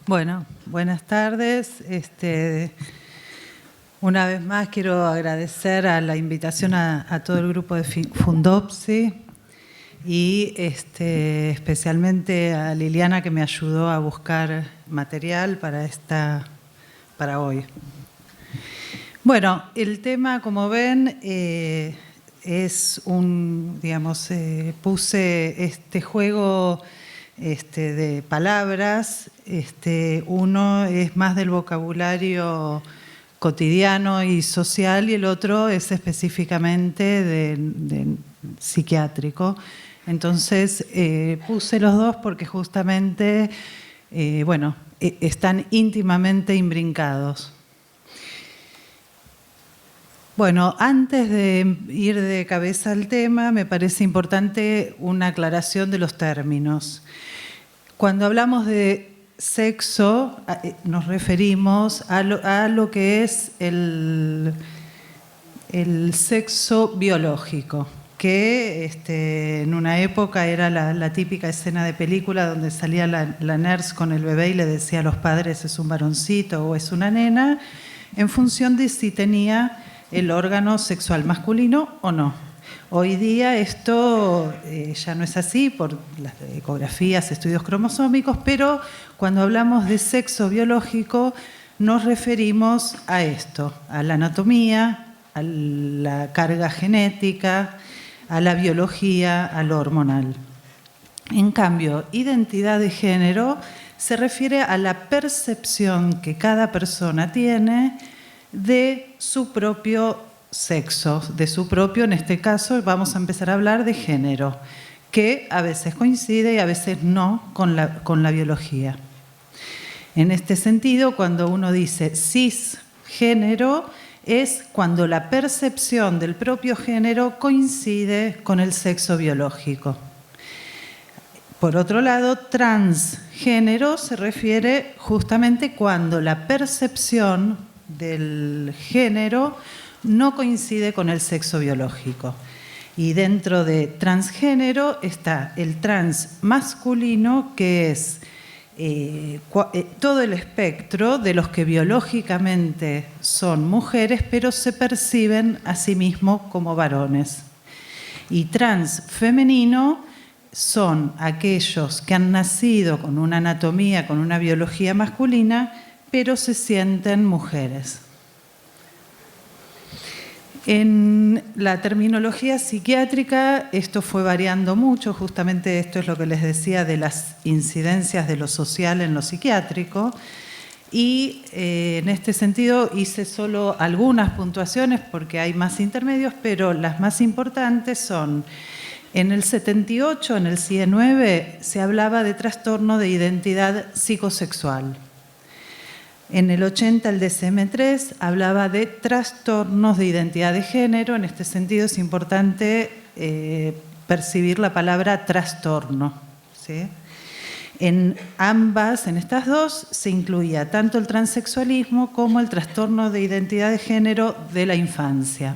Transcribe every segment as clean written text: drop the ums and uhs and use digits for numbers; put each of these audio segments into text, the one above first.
Bueno, buenas tardes. Una vez más quiero agradecer a la invitación a todo el grupo de Fundopsi y especialmente a Liliana, que me ayudó a buscar material para hoy. Bueno, el tema, como ven, es puse este juego de palabras. Uno es más del vocabulario cotidiano y social y el otro es específicamente de psiquiátrico. Entonces puse los dos porque justamente están íntimamente imbrincados. Bueno, antes de ir de cabeza al tema, me parece importante una aclaración de los términos. Cuando hablamos de sexo, nos referimos a lo que es el sexo biológico, que en una época era la típica escena de película donde salía la nurse con el bebé y le decía a los padres es un varoncito o es una nena, en función de si tenía el órgano sexual masculino o no. Hoy día esto ya no es así por las ecografías, estudios cromosómicos, pero cuando hablamos de sexo biológico nos referimos a esto, a la anatomía, a la carga genética, a la biología, a lo hormonal. En cambio, identidad de género se refiere a la percepción que cada persona tiene de su propio sexo, de su propio, en este caso vamos a empezar a hablar de género, que a veces coincide y a veces no con la biología. En este sentido, cuando uno dice cisgénero, es cuando la percepción del propio género coincide con el sexo biológico. Por otro lado, transgénero se refiere justamente cuando la percepción del género no coincide con el sexo biológico. Y dentro de transgénero está el transmasculino, que es todo el espectro de los que biológicamente son mujeres, pero se perciben a sí mismos como varones. Y transfemenino son aquellos que han nacido con una anatomía, con una biología masculina, pero se sienten mujeres. En la terminología psiquiátrica esto fue variando mucho, justamente esto es lo que les decía de las incidencias de lo social en lo psiquiátrico, y en este sentido hice solo algunas puntuaciones porque hay más intermedios, pero las más importantes son: en el 78, en el CIE 9, se hablaba de trastorno de identidad psicosexual. En el 80, el DSM-3 hablaba de trastornos de identidad de género. En este sentido es importante percibir la palabra trastorno, ¿sí? En estas dos, se incluía tanto el transexualismo como el trastorno de identidad de género de la infancia.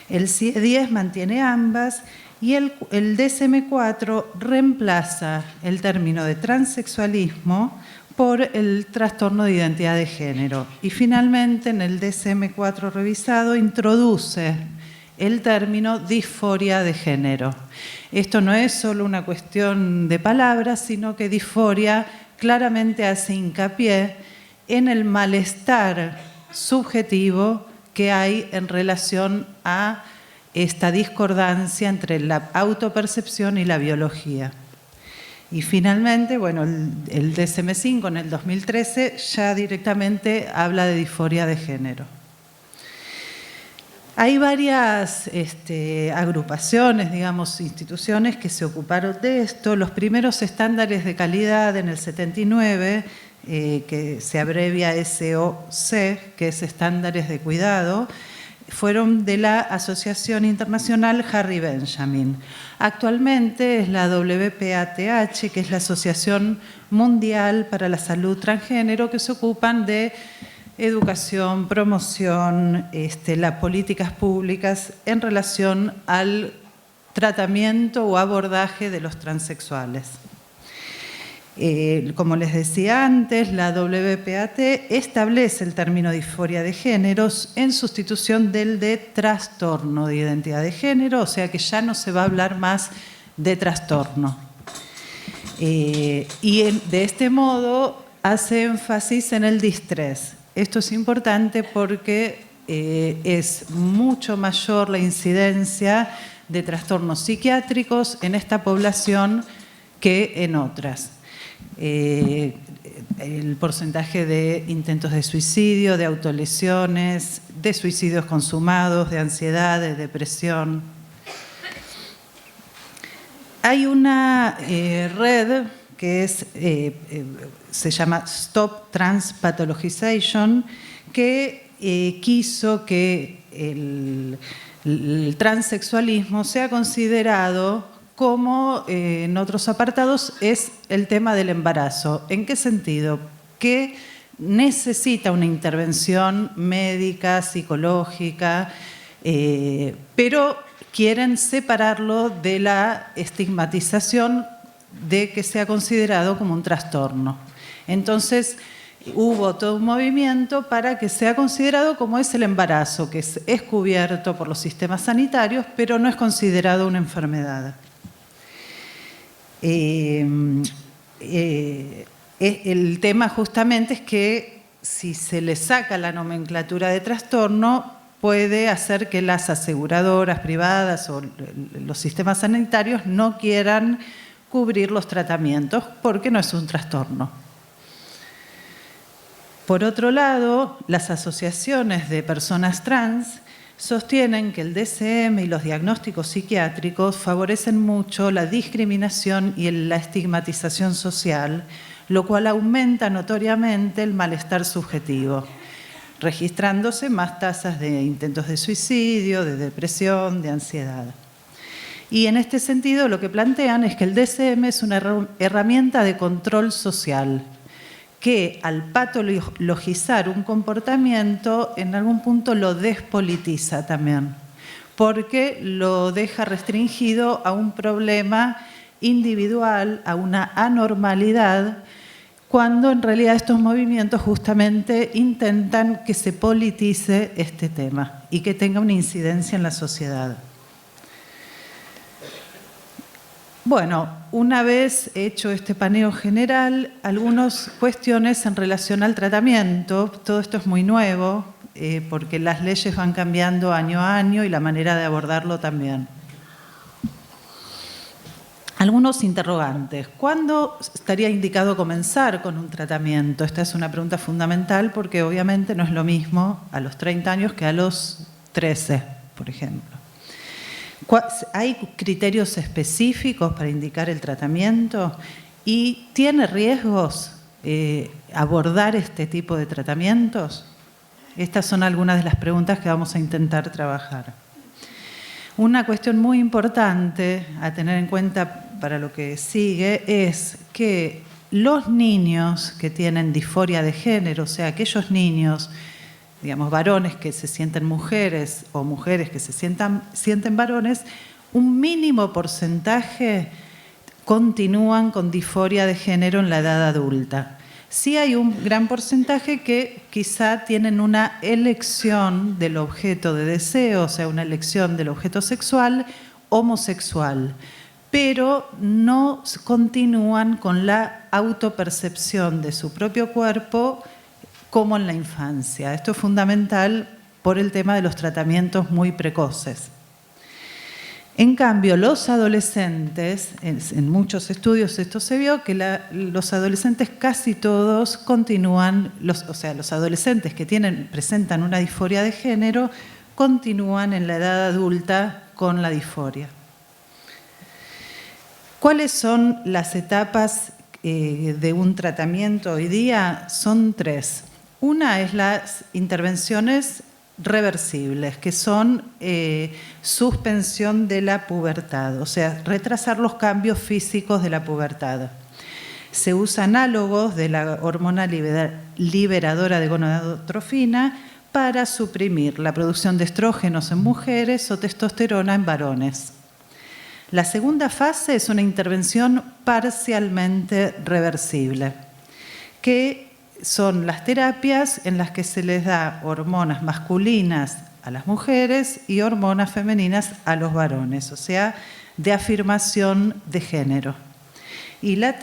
El CIE 10 mantiene ambas y el DSM-4 reemplaza el término de transexualismo por el trastorno de identidad de género. Y finalmente, en el DSM-4 revisado, introduce el término disforia de género. Esto no es solo una cuestión de palabras, sino que disforia claramente hace hincapié en el malestar subjetivo que hay en relación a esta discordancia entre la autopercepción y la biología. Y finalmente, bueno, el DSM-5 en el 2013 ya directamente habla de disforia de género. Hay varias agrupaciones, digamos, instituciones que se ocuparon de esto. Los primeros estándares de calidad en el 79, que se abrevia SOC, que es Estándares de Cuidado, fueron de la Asociación Internacional Harry Benjamin. Actualmente es la WPATH, que es la Asociación Mundial para la Salud Transgénero, que se ocupan de educación, promoción, las políticas públicas en relación al tratamiento o abordaje de los transexuales. Como les decía antes, la WPAT establece el término disforia de géneros en sustitución del de trastorno de identidad de género, o sea que ya no se va a hablar más de trastorno. De este modo hace énfasis en el distrés. Esto es importante porque es mucho mayor la incidencia de trastornos psiquiátricos en esta población que en otras. El porcentaje de intentos de suicidio, de autolesiones, de suicidios consumados, de ansiedad, de depresión. Hay una red que se llama Stop Trans Pathologization, que quiso que el transexualismo sea considerado como en otros apartados es el tema del embarazo. ¿En qué sentido? Que necesita una intervención médica, psicológica, pero quieren separarlo de la estigmatización de que sea considerado como un trastorno. Entonces, hubo todo un movimiento para que sea considerado como es el embarazo, que es cubierto por los sistemas sanitarios, pero no es considerado una enfermedad. El tema justamente es que si se le saca la nomenclatura de trastorno, puede hacer que las aseguradoras privadas o los sistemas sanitarios no quieran cubrir los tratamientos porque no es un trastorno. Por otro lado, las asociaciones de personas trans sostienen que el DSM y los diagnósticos psiquiátricos favorecen mucho la discriminación y la estigmatización social, lo cual aumenta notoriamente el malestar subjetivo, registrándose más tasas de intentos de suicidio, de depresión, de ansiedad. Y en este sentido lo que plantean es que el DSM es una herramienta de control social, que al patologizar un comportamiento en algún punto lo despolitiza también, porque lo deja restringido a un problema individual, a una anormalidad, cuando en realidad estos movimientos justamente intentan que se politice este tema y que tenga una incidencia en la sociedad. Bueno, una vez hecho este paneo general, algunas cuestiones en relación al tratamiento. Todo esto es muy nuevo porque las leyes van cambiando año a año y la manera de abordarlo también. Algunos interrogantes. ¿Cuándo estaría indicado comenzar con un tratamiento? Esta es una pregunta fundamental porque obviamente no es lo mismo a los 30 años que a los 13, por ejemplo. ¿Hay criterios específicos para indicar el tratamiento? ¿Y tiene riesgos abordar este tipo de tratamientos? Estas son algunas de las preguntas que vamos a intentar trabajar. Una cuestión muy importante a tener en cuenta para lo que sigue es que los niños que tienen disforia de género, o sea, aquellos niños, digamos, varones que se sienten mujeres o mujeres que se sienten varones, un mínimo porcentaje continúan con disforia de género en la edad adulta. Sí hay un gran porcentaje que quizá tienen una elección del objeto de deseo, o sea, una elección del objeto sexual homosexual, pero no continúan con la autopercepción de su propio cuerpo como en la infancia. Esto es fundamental por el tema de los tratamientos muy precoces. En cambio, los adolescentes, en muchos estudios esto se vio, que los adolescentes casi todos continúan, los adolescentes que presentan una disforia de género, continúan en la edad adulta con la disforia. ¿Cuáles son las etapas de un tratamiento hoy día? Son 3. Una es las intervenciones reversibles, que son suspensión de la pubertad, o sea, retrasar los cambios físicos de la pubertad. Se usan análogos de la hormona liberadora de gonadotrofina para suprimir la producción de estrógenos en mujeres o testosterona en varones. La segunda fase es una intervención parcialmente reversible, que son las terapias en las que se les da hormonas masculinas a las mujeres y hormonas femeninas a los varones, o sea, de afirmación de género. Y la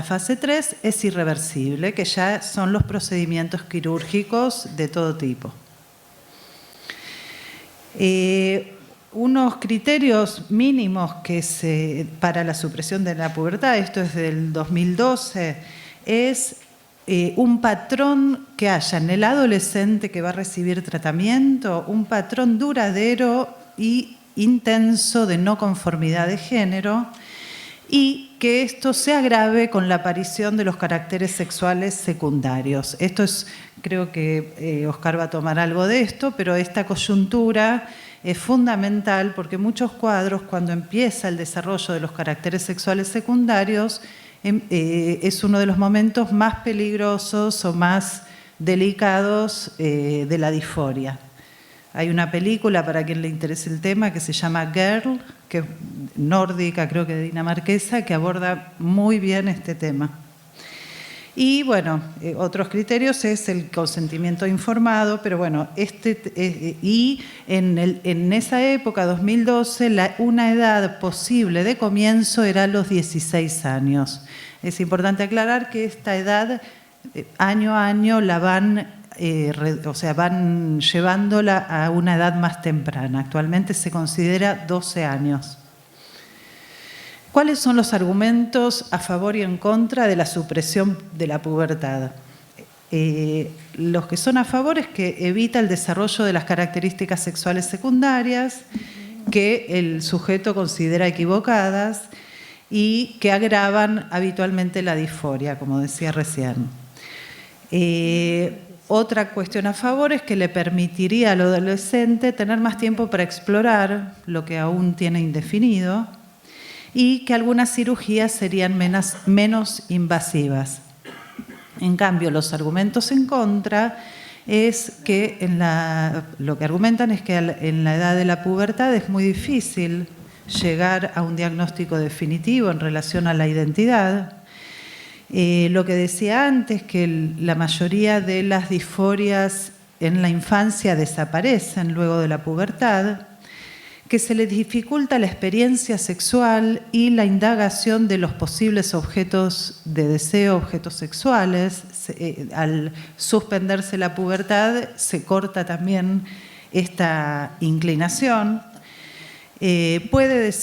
fase 3, es irreversible, que ya son los procedimientos quirúrgicos de todo tipo. Unos criterios mínimos para la supresión de la pubertad, esto es del 2012, es un patrón que haya en el adolescente que va a recibir tratamiento, un patrón duradero y intenso de no conformidad de género, y que esto se agrave con la aparición de los caracteres sexuales secundarios. Esto es, creo que Oscar va a tomar algo de esto, pero esta coyuntura es fundamental porque muchos cuadros, cuando empieza el desarrollo de los caracteres sexuales secundarios, es uno de los momentos más peligrosos o más delicados de la disforia. Hay una película, para quien le interese el tema, que se llama Girl, que es nórdica, creo que dinamarquesa, que aborda muy bien este tema. Y bueno, otros criterios es el consentimiento informado, pero bueno, y en esa época, 2012, una edad posible de comienzo era los 16 años. Es importante aclarar que esta edad, año a año, la van llevándola a una edad más temprana. Actualmente se considera 12 años. ¿Cuáles son los argumentos a favor y en contra de la supresión de la pubertad? Los que son a favor es que evita el desarrollo de las características sexuales secundarias que el sujeto considera equivocadas y que agravan habitualmente la disforia, como decía recién. Otra cuestión a favor es que le permitiría al adolescente tener más tiempo para explorar lo que aún tiene indefinido y que algunas cirugías serían menos invasivas. En cambio, los argumentos en contra es que lo que argumentan es que en la edad de la pubertad es muy difícil llegar a un diagnóstico definitivo en relación a la identidad. Lo que decía antes, que la mayoría de las disforias en la infancia desaparecen luego de la pubertad, que se les dificulta la experiencia sexual y la indagación de los posibles objetos de deseo, objetos sexuales. Al suspenderse la pubertad se corta también esta inclinación. Puede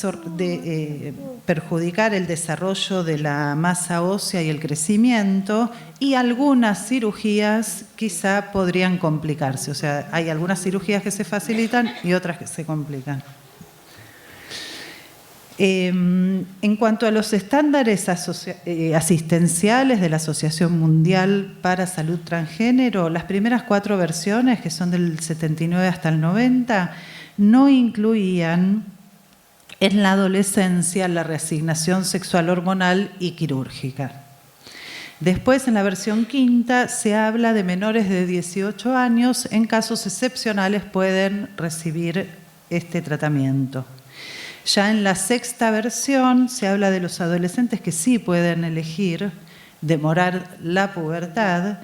perjudicar el desarrollo de la masa ósea y el crecimiento, y algunas cirugías quizá podrían complicarse. O sea, hay algunas cirugías que se facilitan y otras que se complican. En cuanto a los estándares asistenciales de la Asociación Mundial para Salud Transgénero, las primeras 4 versiones, que son del 79 hasta el 90, no incluían en la adolescencia la reasignación sexual hormonal y quirúrgica. Después, en la versión 5, se habla de menores de 18 años, en casos excepcionales pueden recibir este tratamiento. Ya en la 6ª versión se habla de los adolescentes que sí pueden elegir demorar la pubertad,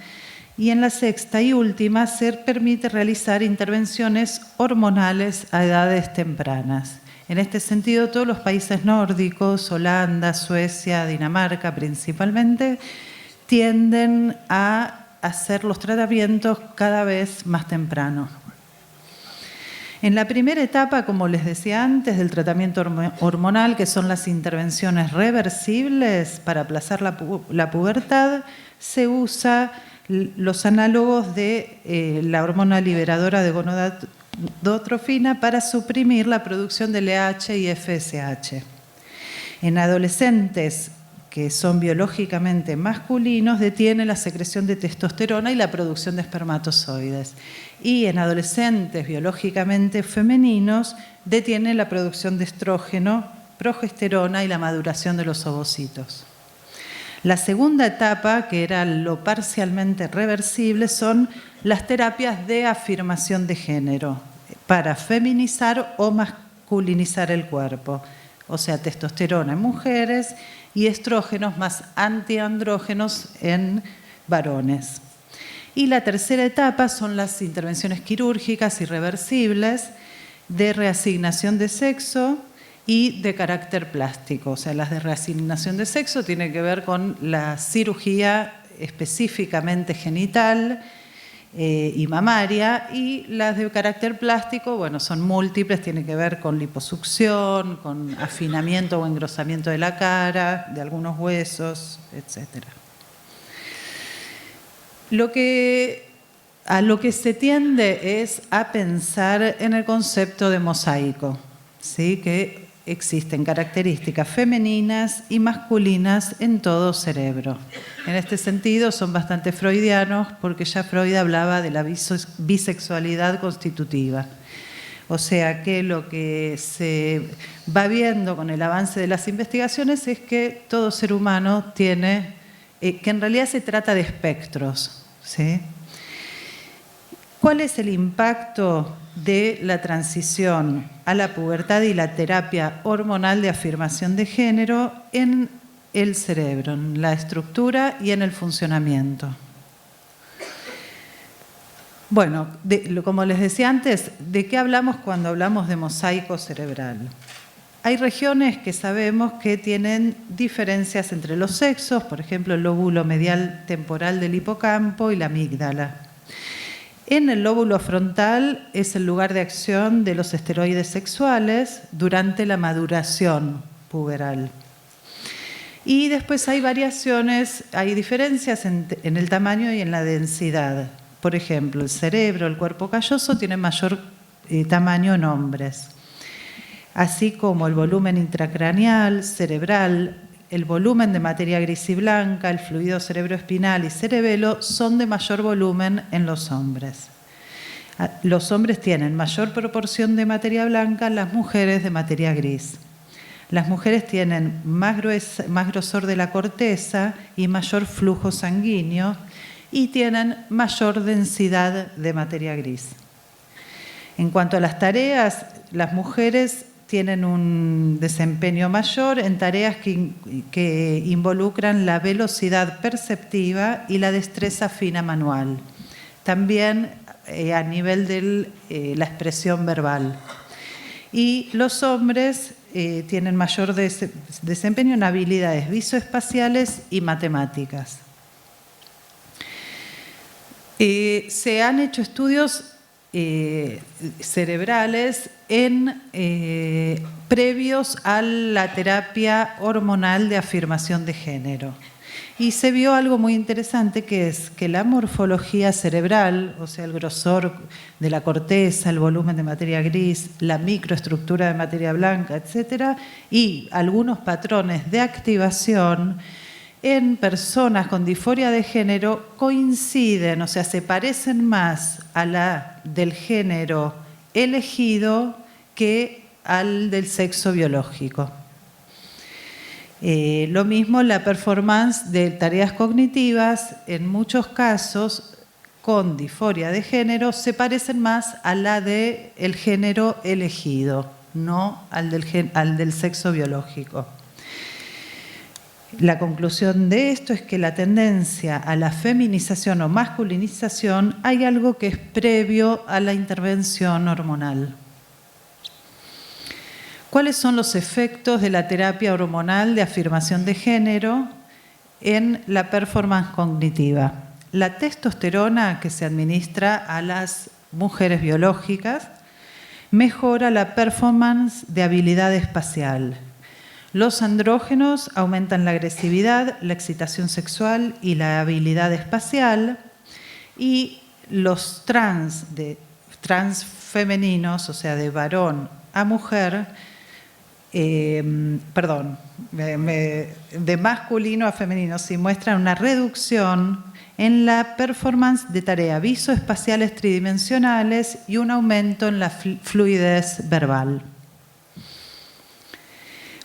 y en la 6ª y última se permite realizar intervenciones hormonales a edades tempranas. En este sentido, todos los países nórdicos, Holanda, Suecia, Dinamarca principalmente, tienden a hacer los tratamientos cada vez más temprano. En la primera etapa, como les decía antes, del tratamiento hormonal, que son las intervenciones reversibles para aplazar la pubertad, se usa los análogos de la hormona liberadora de gonadotrofina para suprimir la producción de LH y FSH. En adolescentes que son biológicamente masculinos, detiene la secreción de testosterona y la producción de espermatozoides. Y en adolescentes biológicamente femeninos, detiene la producción de estrógeno, progesterona y la maduración de los ovocitos. La segunda etapa, que era lo parcialmente reversible, son las terapias de afirmación de género para feminizar o masculinizar el cuerpo. o sea, testosterona en mujeres, y estrógenos más antiandrógenos en varones. Y la tercera etapa son las intervenciones quirúrgicas irreversibles de reasignación de sexo y de carácter plástico. O sea, las de reasignación de sexo tienen que ver con la cirugía específicamente genital y mamaria, y las de carácter plástico, bueno, son múltiples, tienen que ver con liposucción, con afinamiento o engrosamiento de la cara, de algunos huesos, etc. A lo que se tiende es a pensar en el concepto de mosaico, ¿sí? Que existen características femeninas y masculinas en todo cerebro. En este sentido son bastante freudianos, porque ya Freud hablaba de la bisexualidad constitutiva. O sea que lo que se va viendo con el avance de las investigaciones es que todo ser humano tiene, que en realidad se trata de espectros, ¿sí? ¿Cuál es el impacto de la transición a la pubertad y la terapia hormonal de afirmación de género en el cerebro, en la estructura y en el funcionamiento? Bueno, como les decía antes, ¿de qué hablamos cuando hablamos de mosaico cerebral? Hay regiones que sabemos que tienen diferencias entre los sexos, por ejemplo, el lóbulo medial temporal del hipocampo y la amígdala. En el lóbulo frontal es el lugar de acción de los esteroides sexuales durante la maduración puberal. Y después hay variaciones, hay diferencias en el tamaño y en la densidad. Por ejemplo, el cerebro, el cuerpo calloso tiene mayor tamaño en hombres, así como el volumen intracraneal, cerebral, el volumen de materia gris y blanca, el fluido cerebroespinal y cerebelo son de mayor volumen en los hombres. Los hombres tienen mayor proporción de materia blanca, las mujeres de materia gris. Las mujeres tienen más grosor de la corteza y mayor flujo sanguíneo, y tienen mayor densidad de materia gris. En cuanto a las tareas, las mujeres tienen un desempeño mayor en tareas que involucran la velocidad perceptiva y la destreza fina manual. También a nivel de la expresión verbal. Y los hombres tienen mayor desempeño en habilidades visoespaciales y matemáticas. Se han hecho estudios cerebrales previos a la terapia hormonal de afirmación de género. Y se vio algo muy interesante, que es que la morfología cerebral, o sea, el grosor de la corteza, el volumen de materia gris, la microestructura de materia blanca, etc., y algunos patrones de activación en personas con disforia de género coinciden, o sea, se parecen más a la del género elegido que al del sexo biológico. Lo mismo la performance de tareas cognitivas, en muchos casos con disforia de género, se parecen más a la del género elegido, no al del sexo biológico. La conclusión de esto es que la tendencia a la feminización o masculinización hay algo que es previo a la intervención hormonal. ¿Cuáles son los efectos de la terapia hormonal de afirmación de género en la performance cognitiva? La testosterona que se administra a las mujeres biológicas mejora la performance de habilidad espacial. Los andrógenos aumentan la agresividad, la excitación sexual y la habilidad espacial, y los trans femeninos, o sea, de varón a mujer, de masculino a femenino, sí muestran una reducción en la performance de tareas visoespaciales tridimensionales y un aumento en la fluidez verbal.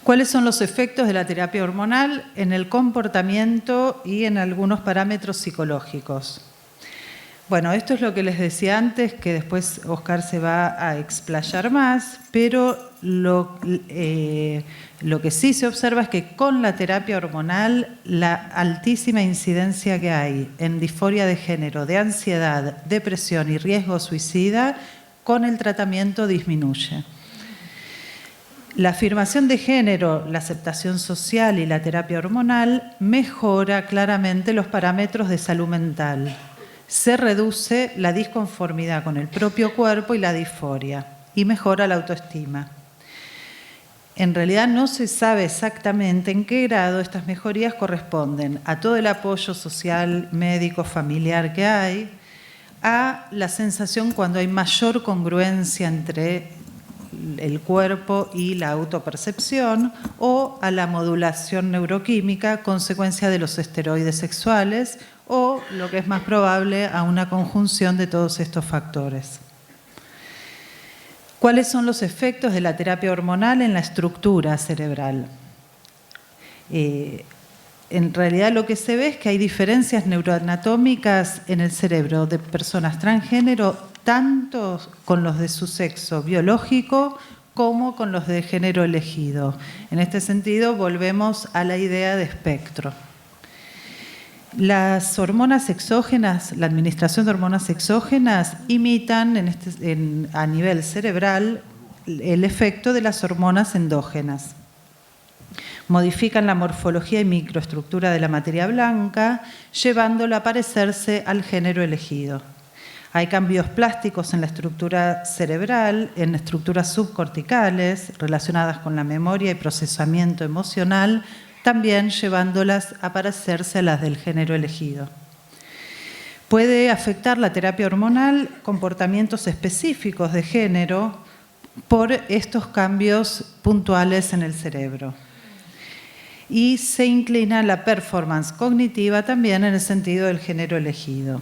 ¿Cuáles son los efectos de la terapia hormonal en el comportamiento y en algunos parámetros psicológicos? Bueno, esto es lo que les decía antes, que después Oscar se va a explayar más, pero lo que sí se observa es que con la terapia hormonal, la altísima incidencia que hay en disforia de género, de ansiedad, depresión y riesgo suicida, con el tratamiento disminuye. La afirmación de género, la aceptación social y la terapia hormonal mejora claramente los parámetros de salud mental. Se reduce la disconformidad con el propio cuerpo y la disforia y mejora la autoestima. En realidad no se sabe exactamente en qué grado estas mejorías corresponden a todo el apoyo social, médico, familiar que hay, a la sensación cuando hay mayor congruencia entre el cuerpo y la autopercepción, o a la modulación neuroquímica, consecuencia de los esteroides sexuales, o, lo que es más probable, a una conjunción de todos estos factores. ¿Cuáles son los efectos de la terapia hormonal en la estructura cerebral? En realidad lo que se ve es que hay diferencias neuroanatómicas en el cerebro de personas transgénero, tanto con los de su sexo biológico como con los de género elegido. En este sentido, volvemos a la idea de espectro. Las hormonas exógenas, la administración de hormonas exógenas, imitan a nivel cerebral el efecto de las hormonas endógenas. Modifican la morfología y microestructura de la materia blanca, llevándola a parecerse al género elegido. Hay cambios plásticos en la estructura cerebral, en estructuras subcorticales relacionadas con la memoria y procesamiento emocional, también llevándolas a parecerse a las del género elegido. Puede afectar la terapia hormonal comportamientos específicos de género por estos cambios puntuales en el cerebro. Y se inclina la performance cognitiva también en el sentido del género elegido.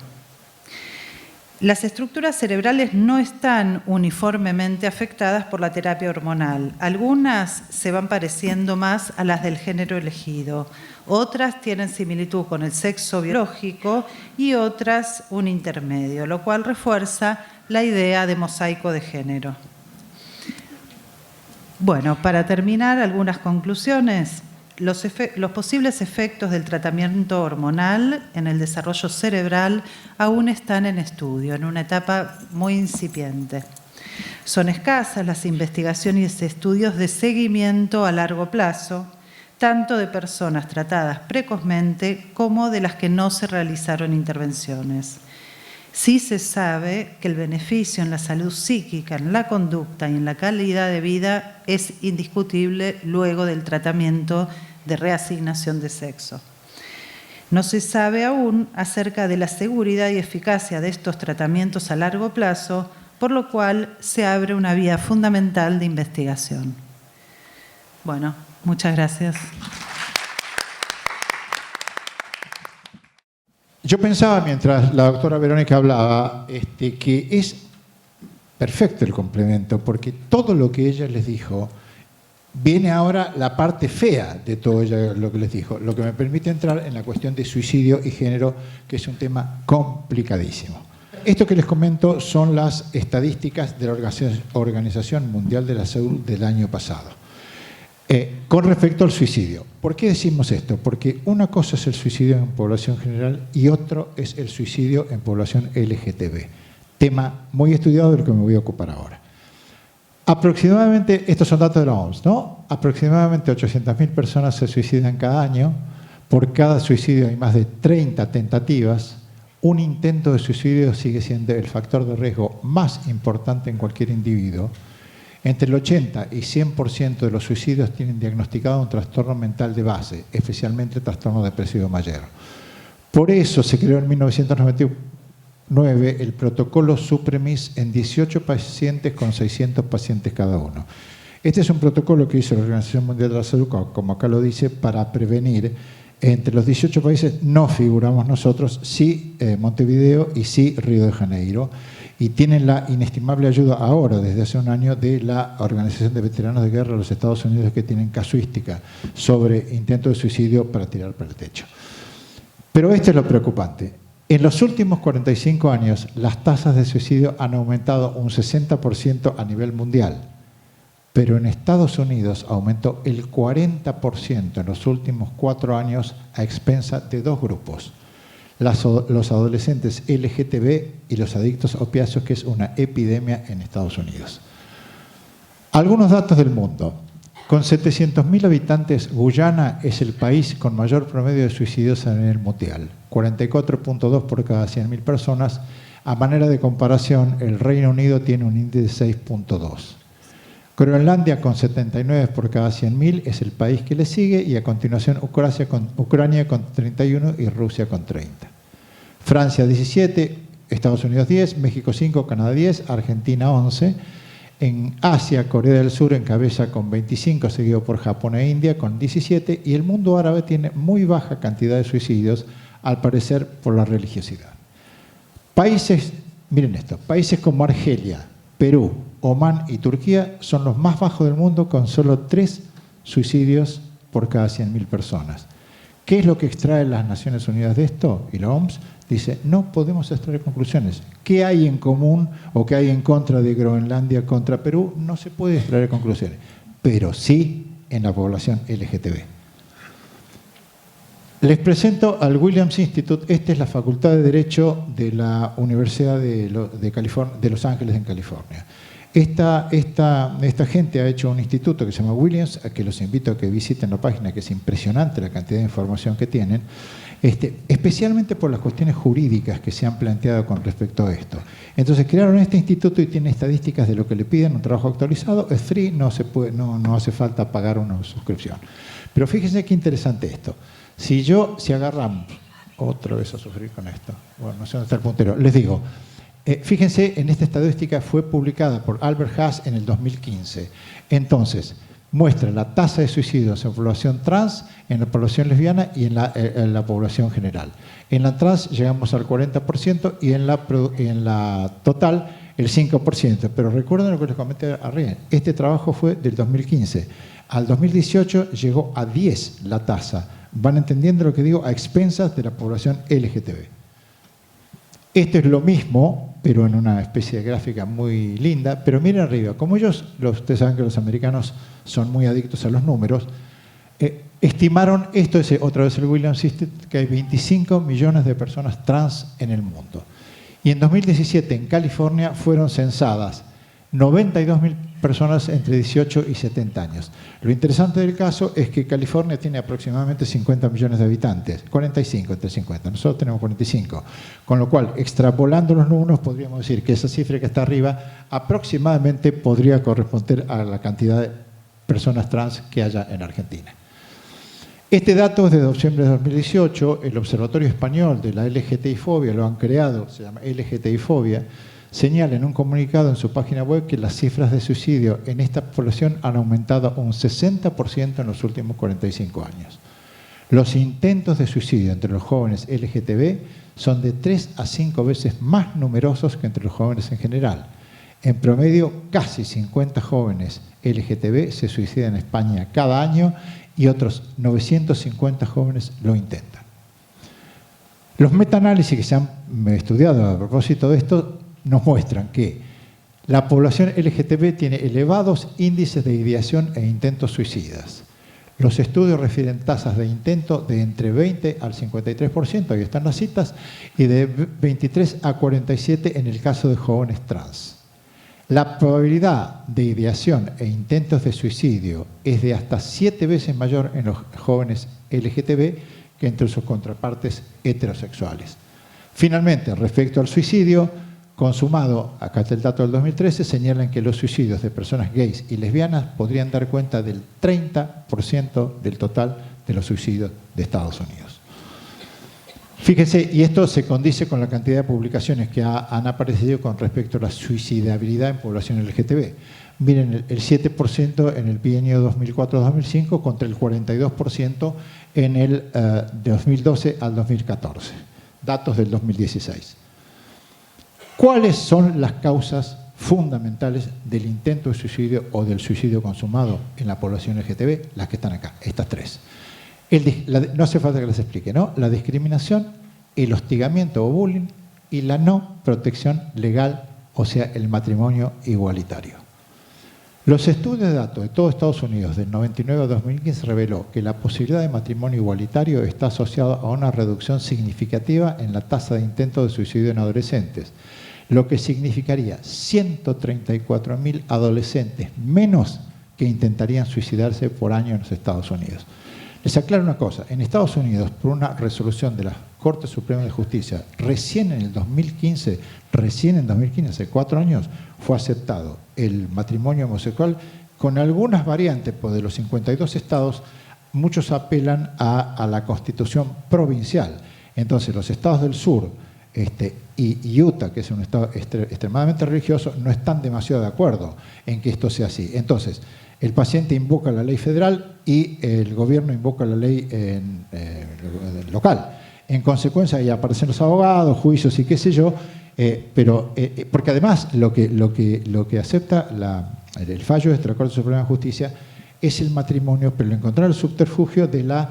Las estructuras cerebrales no están uniformemente afectadas por la terapia hormonal. Algunas se van pareciendo más a las del género elegido, otras tienen similitud con el sexo biológico y otras un intermedio, lo cual refuerza la idea de mosaico de género. Bueno, para terminar, algunas conclusiones. Los posibles efectos del tratamiento hormonal en el desarrollo cerebral aún están en estudio, en una etapa muy incipiente. Son escasas las investigaciones y estudios de seguimiento a largo plazo, tanto de personas tratadas precozmente como de las que no se realizaron intervenciones. Sí se sabe que el beneficio en la salud psíquica, en la conducta y en la calidad de vida es indiscutible luego del tratamiento de reasignación de sexo. No se sabe aún acerca de la seguridad y eficacia de estos tratamientos a largo plazo, por lo cual se abre una vía fundamental de investigación. Bueno, muchas gracias. Yo pensaba, mientras la doctora Verónica hablaba, que es perfecto el complemento, porque todo lo que ella les dijo, viene ahora la parte fea de todo lo que les dijo, lo que me permite entrar en la cuestión de suicidio y género, que es un tema complicadísimo. Esto que les comento son las estadísticas de la Organización Mundial de la Salud del año pasado. Con respecto al suicidio. ¿Por qué decimos esto? Porque una cosa es el suicidio en población general y otro es el suicidio en población LGTB. Tema muy estudiado del que me voy a ocupar ahora. Aproximadamente, estos son datos de la OMS, ¿no? Aproximadamente 800.000 personas se suicidan cada año. Por cada suicidio hay más de 30 tentativas. Un intento de suicidio sigue siendo el factor de riesgo más importante en cualquier individuo. Entre el 80 y 100% de los suicidios tienen diagnosticado un trastorno mental de base, especialmente trastorno depresivo mayor. Por eso se creó en 1999 el protocolo Supremis en 18 pacientes con 600 pacientes cada uno. Este es un protocolo que hizo la Organización Mundial de la Salud, como acá lo dice, para prevenir. Entre los 18 países no figuramos nosotros, sí Montevideo y sí Río de Janeiro. Y tienen la inestimable ayuda ahora, desde hace un año, de la Organización de Veteranos de Guerra de los Estados Unidos, que tienen casuística sobre intentos de suicidio para tirar para el techo. Pero esto es lo preocupante. En los últimos 45 años, las tasas de suicidio han aumentado un 60% a nivel mundial, pero en Estados Unidos aumentó el 40% en los últimos 4 años a expensa de 2 grupos, los adolescentes LGTB y los adictos a opiáceos, que es una epidemia en Estados Unidos. Algunos datos del mundo. Con 700.000 habitantes, Guyana es el país con mayor promedio de suicidios a nivel mundial, 44.2 por cada 100.000 personas. A manera de comparación, el Reino Unido tiene un índice de 6.2. Groenlandia, con 79 por cada 100.000, es el país que le sigue, y a continuación Ucrania con 31 y Rusia con 30. Francia 17, Estados Unidos 10, México 5, Canadá 10, Argentina 11. En Asia, Corea del Sur encabeza con 25, seguido por Japón e India con 17, y el mundo árabe tiene muy baja cantidad de suicidios, al parecer por la religiosidad. Países, miren esto, países como Argelia, Perú, Omán y Turquía son los más bajos del mundo, con solo 3 suicidios por cada 100.000 personas. ¿Qué es lo que extrae las Naciones Unidas de esto? Y la OMS dice, no podemos extraer conclusiones. ¿Qué hay en común o qué hay en contra de Groenlandia contra Perú? No se puede extraer conclusiones, pero sí en la población LGTB. Les presento al Williams Institute. Esta es la Facultad de Derecho de la Universidad de Los Ángeles, en California. Esta gente ha hecho un instituto que se llama Williams, a que los invito a que visiten la página, que es impresionante la cantidad de información que tienen, especialmente por las cuestiones jurídicas que se han planteado con respecto a esto. Entonces crearon este instituto y tiene estadísticas de lo que le piden, un trabajo actualizado, es free, no hace falta pagar una suscripción. Pero fíjense qué interesante esto. Si agarramos, otra vez a sufrir con esto, bueno, no sé dónde está el puntero, les digo, fíjense, en esta estadística fue publicada por Albert Haas en el 2015. Entonces, muestra la tasa de suicidios en la población trans, en la población lesbiana y en la población general. En la trans llegamos al 40% y en la total el 5%. Pero recuerden lo que les comenté arriba, este trabajo fue del 2015. Al 2018 llegó a 10 la tasa. Van entendiendo lo que digo, a expensas de la población LGTB. Esto es lo mismo, pero en una especie de gráfica muy linda. Pero miren arriba, como ustedes saben que los americanos son muy adictos a los números, estimaron, esto es otra vez el Williams Institute, que hay 25 millones de personas trans en el mundo. Y en 2017 en California fueron censadas 92.000 personas entre 18 y 70 años. Lo interesante del caso es que California tiene aproximadamente 50 millones de habitantes, 45 entre 50, nosotros tenemos 45. Con lo cual, extrapolando los números, podríamos decir que esa cifra que está arriba aproximadamente podría corresponder a la cantidad de personas trans que haya en Argentina. Este dato es de diciembre de 2018, el Observatorio Español de la LGTBI-fobia lo han creado, se llama LGTBI-fobia, señala en un comunicado en su página web que las cifras de suicidio en esta población han aumentado un 60% en los últimos 45 años. Los intentos de suicidio entre los jóvenes LGTB son de 3 a 5 veces más numerosos que entre los jóvenes en general. En promedio, casi 50 jóvenes LGTB se suicidan en España cada año y otros 950 jóvenes lo intentan. Los metaanálisis que se han estudiado a propósito de esto nos muestran que la población LGTB tiene elevados índices de ideación e intentos suicidas. Los estudios refieren tasas de intento de entre 20 al 53%, ahí están las citas, y de 23 a 47 en el caso de jóvenes trans. La probabilidad de ideación e intentos de suicidio es de hasta 7 veces mayor en los jóvenes LGTB que entre sus contrapartes heterosexuales. Finalmente, respecto al suicidio consumado, acá está el dato del 2013, señalan que los suicidios de personas gays y lesbianas podrían dar cuenta del 30% del total de los suicidios de Estados Unidos. Fíjense, y esto se condice con la cantidad de publicaciones que han aparecido con respecto a la suicidabilidad en población LGTB. Miren, el 7% en el bienio 2004-2005 contra el 42% en el 2012 al 2014. Datos del 2016. ¿Cuáles son las causas fundamentales del intento de suicidio o del suicidio consumado en la población LGTB? Las que están acá, estas 3. No hace falta que les explique, ¿no? La discriminación, el hostigamiento o bullying y la no protección legal, o sea, el matrimonio igualitario. Los estudios de datos de todo Estados Unidos del 99 a 2015 reveló que la posibilidad de matrimonio igualitario está asociada a una reducción significativa en la tasa de intentos de suicidio en adolescentes, lo que significaría 134.000 adolescentes menos que intentarían suicidarse por año en los Estados Unidos. Les aclaro una cosa, en Estados Unidos, por una resolución de la Corte Suprema de Justicia, recién en 2015, hace 4 años, fue aceptado el matrimonio homosexual con algunas variantes, pues de los 52 estados, muchos apelan a la Constitución provincial. Entonces, los estados del sur y Utah, que es un estado extremadamente religioso, no están demasiado de acuerdo en que esto sea así. Entonces, el paciente invoca la ley federal y el gobierno invoca la ley local. En consecuencia, ahí aparecen los abogados, juicios y qué sé yo, porque además lo que acepta el fallo de la Corte Suprema de Justicia es el matrimonio, pero le encontraron el subterfugio de la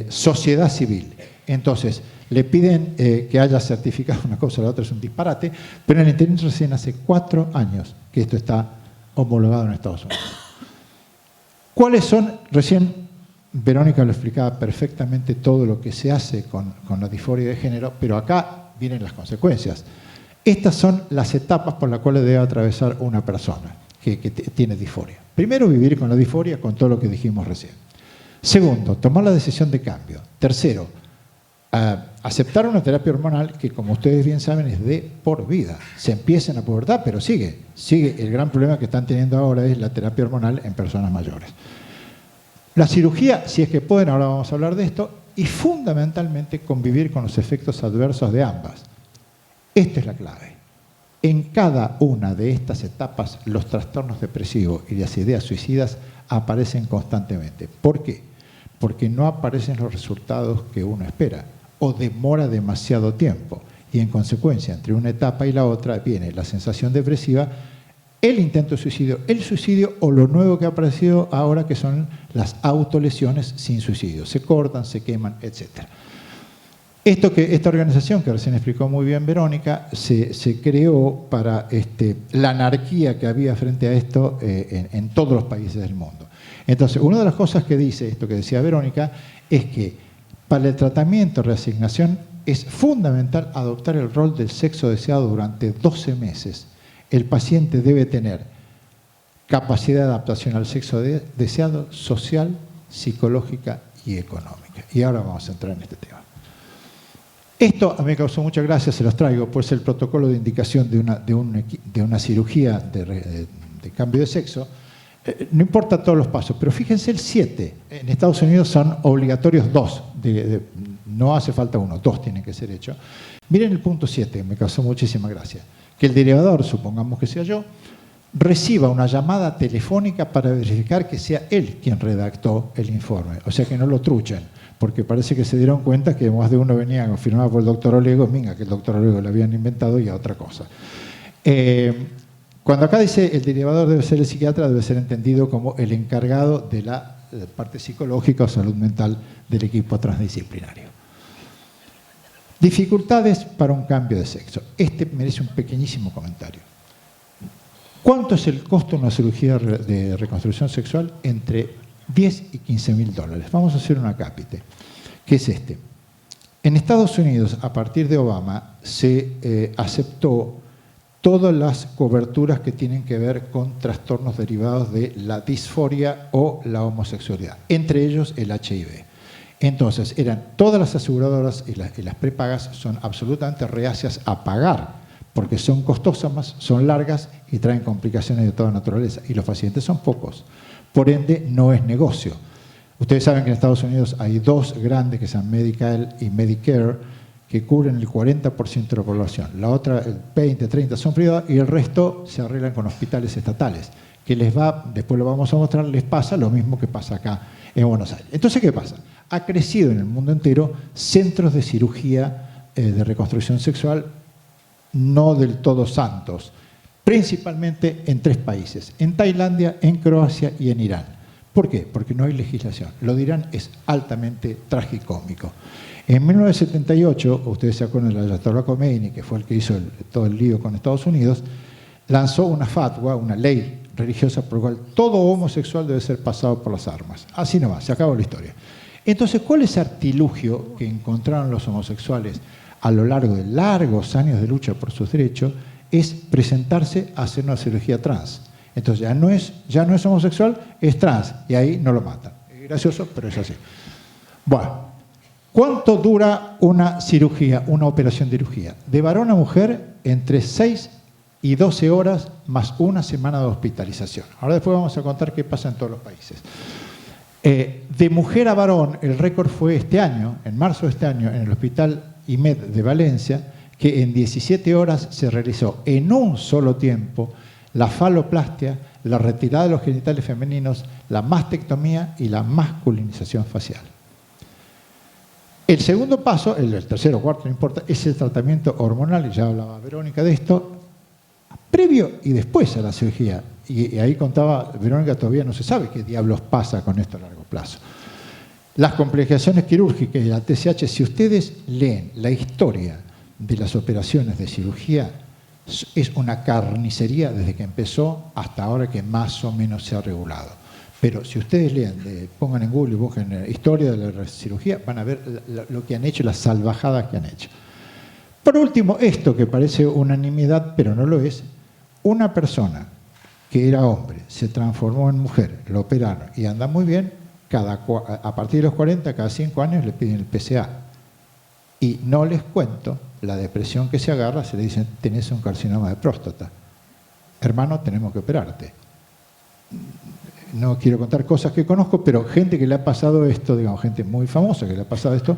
sociedad civil. Entonces, le piden que haya certificado una cosa, la otra es un disparate, pero en el interior recién hace 4 años que esto está homologado en Estados Unidos. ¿Cuáles son? Recién Verónica lo explicaba perfectamente todo lo que se hace con la disforia de género, pero acá vienen las consecuencias. Estas son las etapas por las cuales debe atravesar una persona que tiene disforia. Primero, vivir con la disforia, con todo lo que dijimos recién. Segundo, tomar la decisión de cambio. Tercero, aceptar una terapia hormonal que, como ustedes bien saben, es de por vida. Se empieza en la pubertad, pero sigue. El gran problema que están teniendo ahora es la terapia hormonal en personas mayores. La cirugía, si es que pueden, ahora vamos a hablar de esto, y fundamentalmente convivir con los efectos adversos de ambas. Esta es la clave. En cada una de estas etapas, los trastornos depresivos y las ideas suicidas aparecen constantemente. ¿Por qué? Porque no aparecen los resultados que uno espera o demora demasiado tiempo. Y en consecuencia, entre una etapa y la otra, viene la sensación depresiva, el intento de suicidio, el suicidio o lo nuevo que ha aparecido ahora, que son las autolesiones sin suicidio. Se cortan, se queman, etc. Esta organización, que recién explicó muy bien Verónica, se creó para la anarquía que había frente a esto en todos los países del mundo. Entonces, una de las cosas que dice esto que decía Verónica es que para el tratamiento de reasignación es fundamental adoptar el rol del sexo deseado durante 12 meses. El paciente debe tener capacidad de adaptación al sexo deseado, social, psicológica y económica. Y ahora vamos a entrar en este tema. Esto a mí me causó mucha gracia, se los traigo, pues el protocolo de indicación de una cirugía de cambio de sexo. No importa todos los pasos, pero fíjense el 7. En Estados Unidos son obligatorios 2. No hace falta 1, 2 tienen que ser hechos. Miren el punto 7, me causó muchísima gracia. Que el derivador, supongamos que sea yo, reciba una llamada telefónica para verificar que sea él quien redactó el informe. O sea, que no lo truchen, porque parece que se dieron cuenta que más de uno venía confirmado por el doctor Olego, minga, que el doctor Olego lo habían inventado y a otra cosa. Cuando acá dice el derivador debe ser el psiquiatra, debe ser entendido como el encargado de la parte psicológica o salud mental del equipo transdisciplinario. Dificultades para un cambio de sexo. Este merece un pequeñísimo comentario. ¿Cuánto es el costo de una cirugía de reconstrucción sexual? Entre 10 y 15.000 dólares. Vamos a hacer una cápite, que es este. En Estados Unidos, a partir de Obama, se aceptó todas las coberturas que tienen que ver con trastornos derivados de la disforia o la homosexualidad, entre ellos el HIV. Entonces, todas las aseguradoras y las prepagas son absolutamente reacias a pagar, porque son costosas, son largas y traen complicaciones de toda naturaleza, y los pacientes son pocos. Por ende, no es negocio. Ustedes saben que en Estados Unidos hay 2 grandes, que son Medicaid y Medicare, que cubren el 40% de la población. La otra, el 20, 30% son privadas y el resto se arreglan con hospitales estatales, que les va, después lo vamos a mostrar, les pasa lo mismo que pasa acá en Buenos Aires. Entonces, ¿qué pasa? Ha crecido en el mundo entero centros de cirugía de reconstrucción sexual no del todo santos, principalmente en 3 países, en Tailandia, en Croacia y en Irán. ¿Por qué? Porque no hay legislación. Lo dirán, es altamente tragicómico. En 1978, ustedes se acuerdan del Ayatollah Khomeini, que fue el que hizo todo el lío con Estados Unidos, lanzó una fatwa, una ley religiosa por la cual todo homosexual debe ser pasado por las armas. Así nomás, se acabó la historia. Entonces, ¿cuál es el artilugio que encontraron los homosexuales a lo largo de largos años de lucha por sus derechos? Es presentarse a hacer una cirugía trans. Entonces ya no es homosexual, es trans, y ahí no lo matan. Es gracioso, pero es así. Bueno, ¿cuánto dura una cirugía, una operación de cirugía? De varón a mujer, entre 6 y 12 horas, más una semana de hospitalización. Ahora después vamos a contar qué pasa en todos los países. De mujer a varón, el récord fue este año, en marzo de este año, en el Hospital IMED de Valencia, que en 17 horas se realizó en un solo tiempo la faloplastia, la retirada de los genitales femeninos, la mastectomía y la masculinización facial. El segundo paso, el tercero o cuarto, no importa, es el tratamiento hormonal, y ya hablaba Verónica de esto, previo y después a la cirugía. Y ahí contaba Verónica, todavía no se sabe qué diablos pasa con esto a largo plazo. Las complicaciones quirúrgicas y la TSH, si ustedes leen la historia de las operaciones de cirugía, es una carnicería desde que empezó hasta ahora que más o menos se ha regulado. Pero si ustedes leen, pongan en Google y busquen historia de la cirugía, van a ver lo que han hecho, las salvajadas que han hecho. Por último, esto que parece unanimidad, pero no lo es, una persona que era hombre, se transformó en mujer, lo operaron y anda muy bien, a partir de los 40, cada 5 años le piden el PSA. Y no les cuento la depresión que se agarra, se le dicen, tenés un carcinoma de próstata. Hermano, tenemos que operarte. No quiero contar cosas que conozco, pero gente que le ha pasado esto, digamos, gente muy famosa que le ha pasado esto,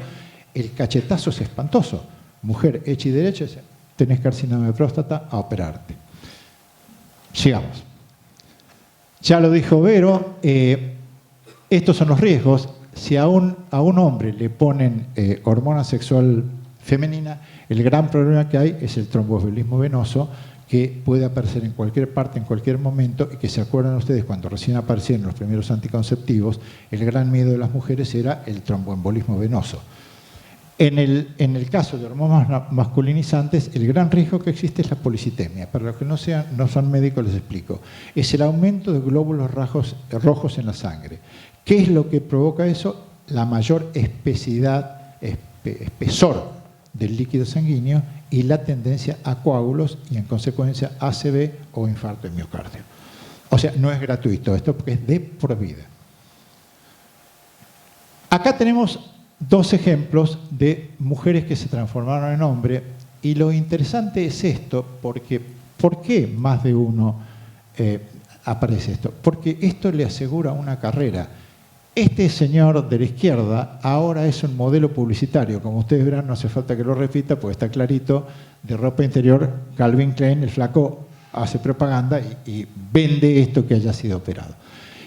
el cachetazo es espantoso. Mujer hecha y derecha, tenés carcinoma de próstata, a operarte. Sigamos. Ya lo dijo Vero, estos son los riesgos. Si a un hombre le ponen hormona sexual femenina, el gran problema que hay es el tromboembolismo venoso, que puede aparecer en cualquier parte, en cualquier momento, y que se acuerdan ustedes cuando recién aparecieron los primeros anticonceptivos, el gran miedo de las mujeres era el tromboembolismo venoso. En el caso de hormonas masculinizantes, el gran riesgo que existe es la policitemia. Para los que no son médicos les explico. Es el aumento de glóbulos rojos en la sangre. ¿Qué es lo que provoca eso? La mayor espesor del líquido sanguíneo y la tendencia a coágulos y en consecuencia ACV o infarto de miocardio. O sea, no es gratuito esto porque es de por vida. Acá tenemos 2 ejemplos de mujeres que se transformaron en hombre y lo interesante es esto porque ¿por qué más de uno aparece esto? Porque esto le asegura una carrera. Este señor de la izquierda ahora es un modelo publicitario. Como ustedes verán, no hace falta que lo repita, porque está clarito, de ropa interior, Calvin Klein, el flaco hace propaganda y vende esto que haya sido operado.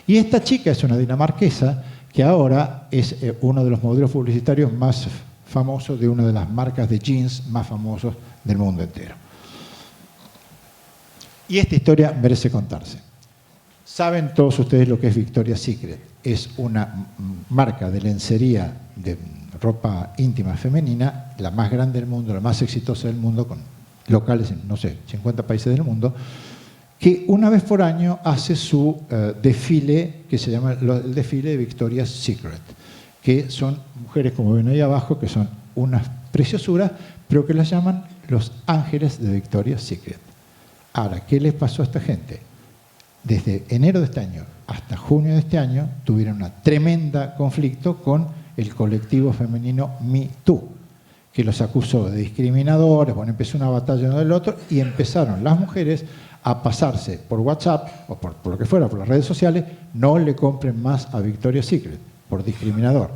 Y esta chica es una dinamarquesa que ahora es uno de los modelos publicitarios más famosos de una de las marcas de jeans más famosos del mundo entero. Y esta historia merece contarse. Saben todos ustedes lo que es Victoria's Secret. Es una marca de lencería de ropa íntima femenina, la más grande del mundo, la más exitosa del mundo, con locales en, no sé, 50 países del mundo, que una vez por año hace su desfile, que se llama el desfile de Victoria's Secret, que son mujeres, como ven ahí abajo, que son unas preciosuras, pero que las llaman los ángeles de Victoria's Secret. Ahora, ¿qué les pasó a esta gente? Desde enero de este año hasta junio de este año tuvieron un tremendo conflicto con el colectivo femenino Me Too, que los acusó de discriminadores. Bueno, empezó una batalla uno del otro y empezaron las mujeres a pasarse por WhatsApp o por lo que fuera, por las redes sociales, no le compren más a Victoria's Secret por discriminador.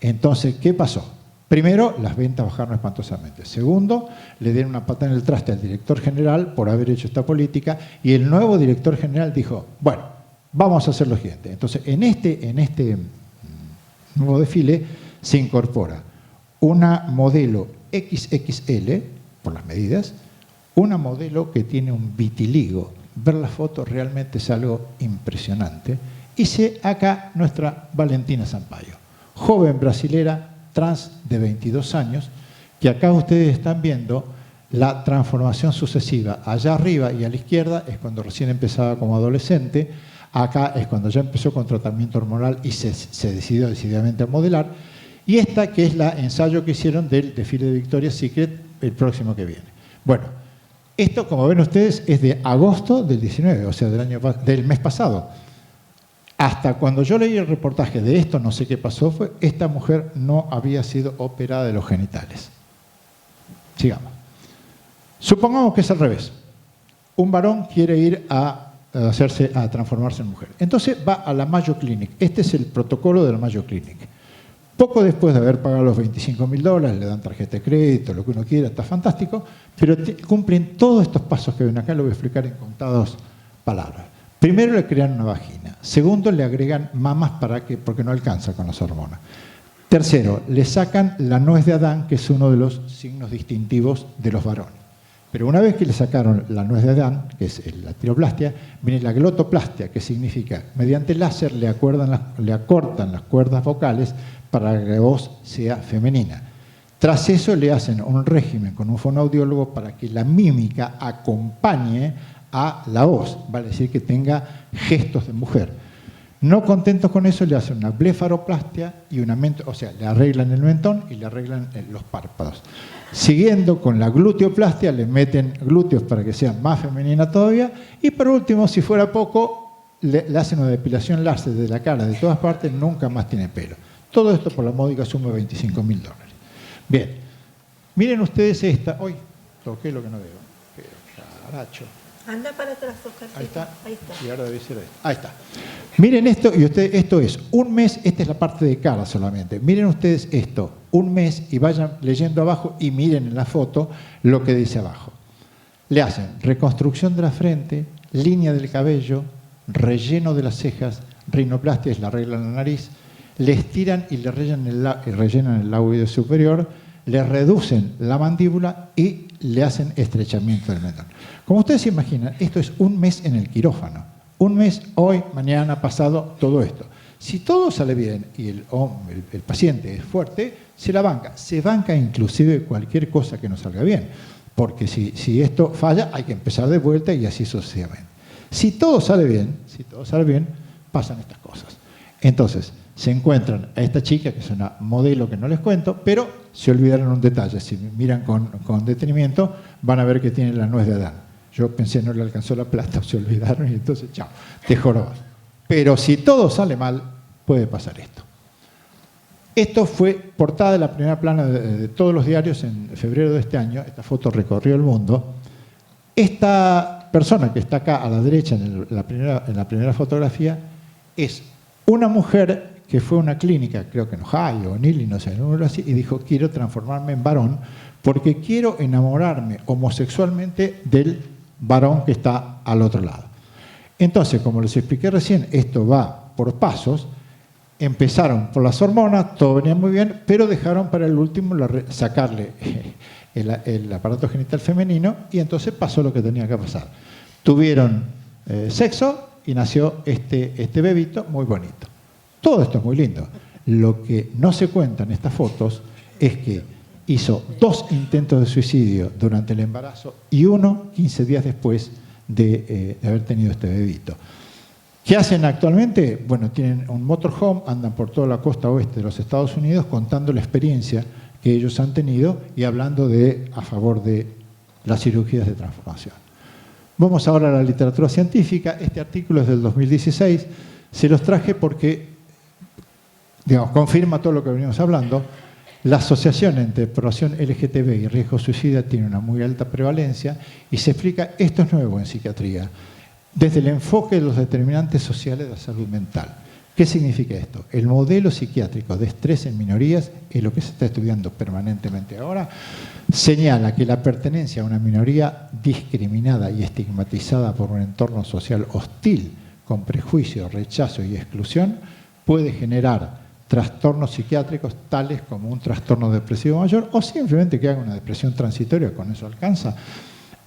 Entonces, ¿qué pasó? Primero, las ventas bajaron espantosamente. Segundo, le dieron una patada en el traste al director general por haber hecho esta política y el nuevo director general dijo, bueno, vamos a hacer lo siguiente. Entonces, en este nuevo desfile se incorpora una modelo XXL, por las medidas, una modelo que tiene un vitiligo. Ver la foto realmente es algo impresionante Hice acá nuestra Valentina Sampaio, joven brasilera trans de 22 años, que acá ustedes están viendo la transformación sucesiva. Allá arriba y a la izquierda es cuando recién empezaba como adolescente, acá es cuando ya empezó con tratamiento hormonal y se decidió decididamente a modelar, y esta que es la ensayo que hicieron del desfile de Victoria's Secret el próximo que viene. Bueno, esto, como ven ustedes, es de agosto del 19, o sea, del mes pasado. Hasta cuando yo leí el reportaje de esto, no sé qué pasó, esta mujer no había sido operada de los genitales. Sigamos. Supongamos que es al revés. Un varón quiere ir a transformarse en mujer. Entonces va a la Mayo Clinic. Este es el protocolo de la Mayo Clinic. Poco después de haber pagado los $25.000, le dan tarjeta de crédito, lo que uno quiera, está fantástico, pero cumplen todos estos pasos que ven acá, lo voy a explicar en contadas palabras. Primero le crean una vagina. Segundo, le agregan mamas porque no alcanza con las hormonas. Tercero, le sacan la nuez de Adán, que es uno de los signos distintivos de los varones. Pero una vez que le sacaron la nuez de Adán, que es la tiroplastia, viene la glotoplastia, que significa, mediante láser le acortan las cuerdas vocales para que la voz sea femenina. Tras eso le hacen un régimen con un fonoaudiólogo para que la mímica acompañe a la voz, vale decir que tenga gestos de mujer. No contentos con eso, le hacen una blefaroplastia y o sea, le arreglan el mentón y le arreglan los párpados. Siguiendo con la gluteoplastia, le meten glúteos para que sea más femenina todavía. Y por último, si fuera poco, le hacen una depilación láser de la cara, de todas partes, nunca más tiene pelo. Todo esto por la módica suma de $25.000. Bien, miren ustedes esta. Hoy toqué lo que no debo. Pero caracho. Anda para atrás, Oscarcito. Ahí está. Ahí está. Y ahora debe ser ahí. Ahí está. Miren esto, y esto es un mes, esta es la parte de cara solamente. Miren ustedes esto, un mes, y vayan leyendo abajo y miren en la foto lo que dice abajo. Le hacen reconstrucción de la frente, línea del cabello, relleno de las cejas, rinoplastia, es la regla en la nariz, le estiran y le rellenan el labio superior, le reducen la mandíbula y le hacen estrechamiento del mentón. Como ustedes se imaginan, esto es un mes en el quirófano. Un mes, hoy, mañana, pasado, todo esto. Si todo sale bien y el paciente es fuerte, se la banca. Se banca inclusive cualquier cosa que no salga bien. Porque si esto falla, hay que empezar de vuelta y así sucesivamente. Si todo sale bien, pasan estas cosas. Entonces, se encuentran a esta chica, que es una modelo que no les cuento, pero se olvidaron un detalle. Si miran con detenimiento, van a ver que tiene la nuez de Adán. Yo pensé no le alcanzó la plata, se olvidaron y entonces, chao, te jorobas. Pero si todo sale mal, puede pasar esto. Esto fue portada de la primera plana de todos los diarios en febrero de este año. Esta foto recorrió el mundo. Esta persona que está acá a la derecha en la primera fotografía es una mujer que fue a una clínica, creo que en Ohio o en Illinois, y dijo, quiero transformarme en varón porque quiero enamorarme homosexualmente del varón que está al otro lado. Entonces, como les expliqué recién, esto va por pasos. Empezaron por las hormonas, todo venía muy bien, pero dejaron para el último sacarle el aparato genital femenino y entonces pasó lo que tenía que pasar. Tuvieron sexo y nació este bebito muy bonito. Todo esto es muy lindo. Lo que no se cuenta en estas fotos es que hizo 2 intentos de suicidio durante el embarazo y uno 15 días después de haber tenido este bebito. ¿Qué hacen actualmente? Bueno, tienen un motorhome, andan por toda la costa oeste de los Estados Unidos contando la experiencia que ellos han tenido y hablando a favor de las cirugías de transformación. Vamos ahora a la literatura científica. Este artículo es del 2016. Se los traje porque, confirma todo lo que venimos hablando. La asociación entre población LGTB y riesgo suicida tiene una muy alta prevalencia y se explica, esto es nuevo en psiquiatría, desde el enfoque de los determinantes sociales de la salud mental. ¿Qué significa esto? El modelo psiquiátrico de estrés en minorías, es lo que se está estudiando permanentemente ahora, señala que la pertenencia a una minoría discriminada y estigmatizada por un entorno social hostil, con prejuicio, rechazo y exclusión, puede generar trastornos psiquiátricos tales como un trastorno depresivo mayor o simplemente que haga una depresión transitoria, con eso alcanza,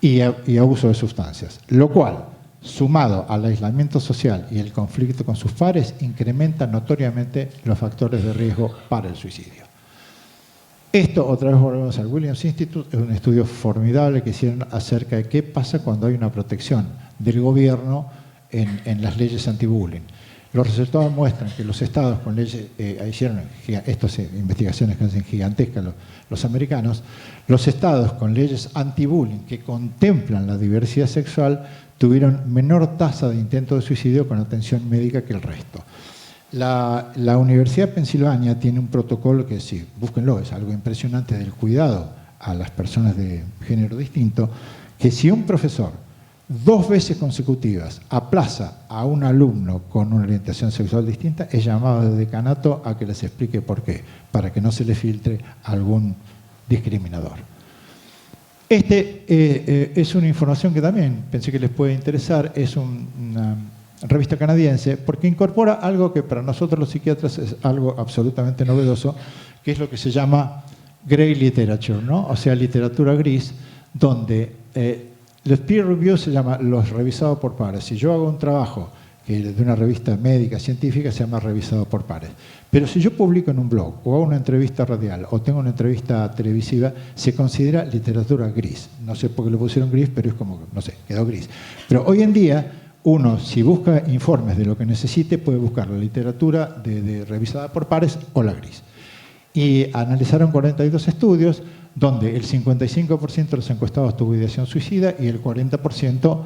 y abuso de sustancias. Lo cual, sumado al aislamiento social y el conflicto con sus pares, incrementa notoriamente los factores de riesgo para el suicidio. Esto, otra vez volvemos al Williams Institute, es un estudio formidable que hicieron acerca de qué pasa cuando hay una protección del gobierno en las leyes anti-bullying. Los resultados muestran que los estados con leyes, hicieron estas investigaciones que hacen gigantescas los americanos, los estados con leyes anti-bullying que contemplan la diversidad sexual tuvieron menor tasa de intento de suicidio con atención médica que el resto. La Universidad de Pensilvania tiene un protocolo que, sí, búsquenlo, es algo impresionante del cuidado a las personas de género distinto, que si un profesor 2 veces consecutivas aplaza a un alumno con una orientación sexual distinta, es llamado de decanato a que les explique por qué, para que no se le filtre algún discriminador. Es una información que también pensé que les puede interesar, es una revista canadiense, porque incorpora algo que para nosotros los psiquiatras es algo absolutamente novedoso, que es lo que se llama grey literature, ¿no? O sea, literatura gris, donde los peer reviews se llama los revisados por pares. Si yo hago un trabajo de una revista médica, científica, se llama revisado por pares. Pero si yo publico en un blog, o hago una entrevista radial, o tengo una entrevista televisiva, se considera literatura gris. No sé por qué le pusieron gris, pero es como, no sé, quedó gris. Pero hoy en día, uno, si busca informes de lo que necesite, puede buscar la literatura revisada por pares o la gris. Y analizaron 42 estudios, donde el 55% de los encuestados tuvo ideación suicida y el 40%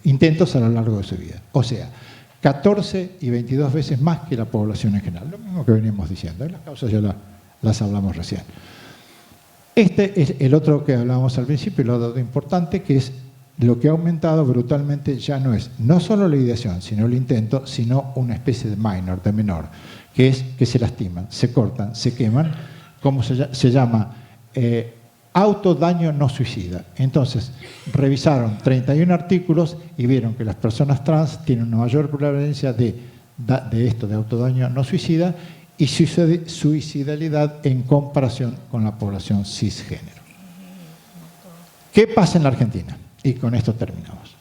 intentos a lo largo de su vida. O sea, 14 y 22 veces más que la población en general. Lo mismo que veníamos diciendo. Las causas ya las hablamos recién. Este es el otro que hablábamos al principio, el otro importante, que es lo que ha aumentado brutalmente ya no es no solo la ideación, sino el intento, sino una especie de minor, de menor, que es que se lastiman, se cortan, se queman, como se llama autodaño no suicida. Entonces, revisaron 31 artículos y vieron que las personas trans tienen una mayor prevalencia de autodaño no suicida y suicidalidad en comparación con la población cisgénero. ¿Qué pasa en la Argentina? Y con esto terminamos.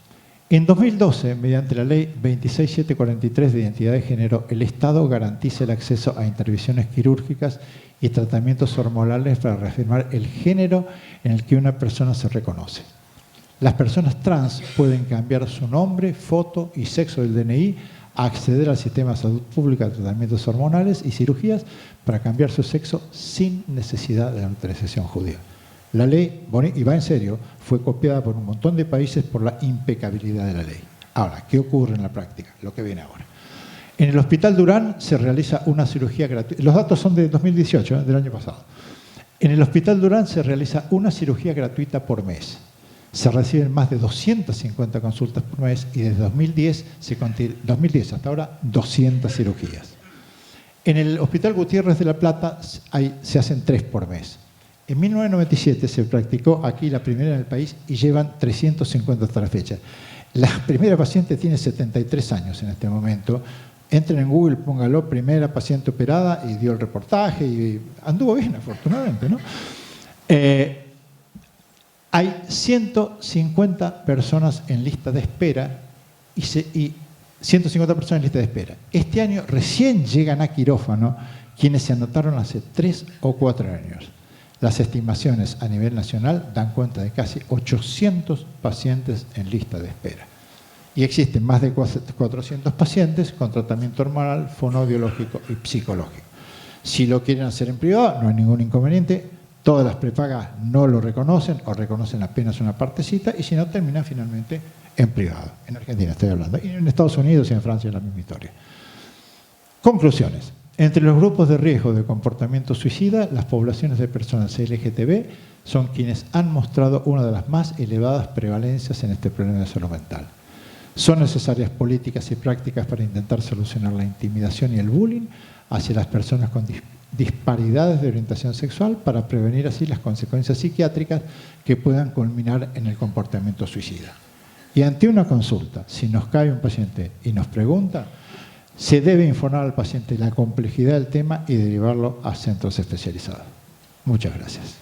En 2012, mediante la ley 26743 de identidad de género, el Estado garantiza el acceso a intervenciones quirúrgicas y tratamientos hormonales para reafirmar el género en el que una persona se reconoce. Las personas trans pueden cambiar su nombre, foto y sexo del DNI, acceder al sistema de salud pública de tratamientos hormonales y cirugías para cambiar su sexo sin necesidad de la autorización judicial. La ley, y va en serio, fue copiada por un montón de países por la impecabilidad de la ley. Ahora, ¿qué ocurre en la práctica? Lo que viene ahora. En el Hospital Durán se realiza una cirugía gratuita. Los datos son de 2018, del año pasado. En el Hospital Durán se realiza una cirugía gratuita por mes. Se reciben más de 250 consultas por mes y desde 2010 hasta ahora 200 cirugías. En el Hospital Gutiérrez de La Plata se hacen 3 por mes. En 1997 se practicó aquí la primera en el país y llevan 350 hasta la fecha. La primera paciente tiene 73 años en este momento. Entren en Google, póngalo, primera paciente operada y dio el reportaje y anduvo bien, afortunadamente, ¿no? Hay 150 personas en lista de espera y 150 personas en lista de espera. Este año recién llegan a quirófano quienes se anotaron hace 3 o 4 años. Las estimaciones a nivel nacional dan cuenta de casi 800 pacientes en lista de espera. Y existen más de 400 pacientes con tratamiento hormonal, fonoaudiológico y psicológico. Si lo quieren hacer en privado, no hay ningún inconveniente. Todas las prepagas no lo reconocen o reconocen apenas una partecita y si no, terminan finalmente en privado. En Argentina estoy hablando. Y en Estados Unidos y en Francia es la misma historia. Conclusiones. Entre los grupos de riesgo de comportamiento suicida, las poblaciones de personas LGTB son quienes han mostrado una de las más elevadas prevalencias en este problema de salud mental. Son necesarias políticas y prácticas para intentar solucionar la intimidación y el bullying hacia las personas con disparidades de orientación sexual para prevenir así las consecuencias psiquiátricas que puedan culminar en el comportamiento suicida. Y ante una consulta, si nos cae un paciente y nos pregunta, se debe informar al paciente de la complejidad del tema y derivarlo a centros especializados. Muchas gracias.